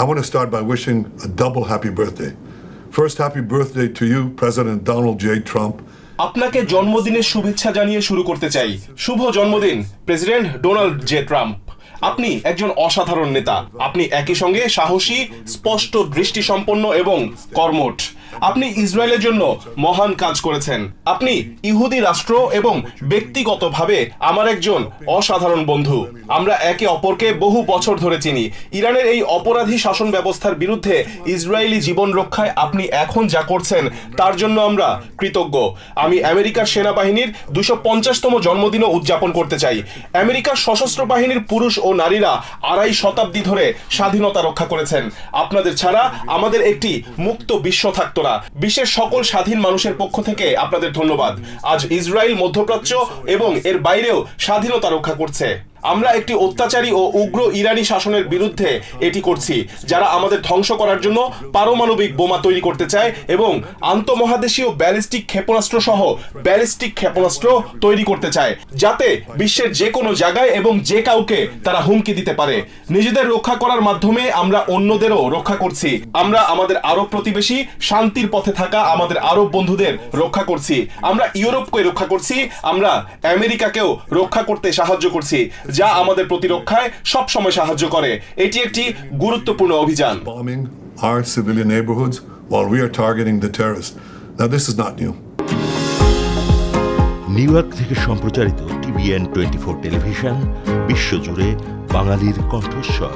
I want to start by wishing a double happy birthday. First, happy birthday to you, President Donald J. Trump. আপনাকে জন্মদিনের শুভেচ্ছা জানিয়ে শুরু করতে চাই। শুভ জন্মদিন প্রেসিডেন্ট ডোনাল্ড জে ট্রাম্প। আপনি একজন অসাধারণ নেতা। আপনি একই সঙ্গে সাহসী, স্পষ্ট দৃষ্টিসম্পন্ন এবং কর্মঠ। আপনি ইসরায়েলের জন্য মহান কাজ করেছেন। আপনি ইহুদি রাষ্ট্র এবং ব্যক্তিগতভাবে আমার একজন অসাধারণ বন্ধু। আমরা একে অপরকে বহু বছর ধরে চিনি। ইরানের এই অপরাধী শাসন ব্যবস্থার বিরুদ্ধে ইসরায়েলি জীবন রক্ষায় আপনি এখন যা করছেন তার জন্য আমরা কৃতজ্ঞ। আমি আমেরিকার সেনাবাহিনীর 250তম জন্মদিনও উদযাপন করতে চাই। আমেরিকার সশস্ত্র বাহিনীর পুরুষ ও নারীরা 2.5 শতাব্দী ধরে স্বাধীনতা রক্ষা করেছেন। আপনাদের ছাড়া আমাদের একটি মুক্ত বিশ্ব থাকত না। বিশ্বের সকল স্বাধীন মানুষের পক্ষ থেকে আপনাদের ধন্যবাদ। আজ ইসরায়েল মধ্যপ্রাচ্য এবং এর বাইরেও স্বাধীনতা রক্ষা করছে। আমরা একটি অত্যাচারী ও উগ্র ইরানি শাসনের বিরুদ্ধে এটি করছি, যারা আমাদের ধ্বংস করার জন্য পারমাণবিক বোমা তৈরি করতে চায় এবং আন্তঃমহাদেশীয় ব্যালিস্টিক ক্ষেপণাস্ত্র সহ ব্যালিস্টিক ক্ষেপণাস্ত্র তৈরি করতে চায়, যাতে বিশ্বের যে কোনো জায়গায় এবং যে কাউকে তারা হুমকি দিতে পারে। নিজেদের রক্ষা করার মাধ্যমে আমরা অন্যদেরও রক্ষা করছি। আমরা আমাদের আরব প্রতিবেশী, শান্তির পথে থাকা আমাদের আরব বন্ধুদের রক্ষা করছি। আমরা ইউরোপকে রক্ষা করছি। আমরা আমেরিকাকেও রক্ষা করতে সাহায্য করছি, যা আমাদের প্রতিরক্ষায় সব সময় সাহায্য করে। এটি একটি গুরুত্বপূর্ণ অভিযান। Bombing our civilian neighborhoods while we are targeting the terrorists. Now, this is not new. New York থেকে সম্প্রচারিত TVN 24 টেলিভিশন বিশ্বজুড়ে বাঙালির কণ্ঠস্বর।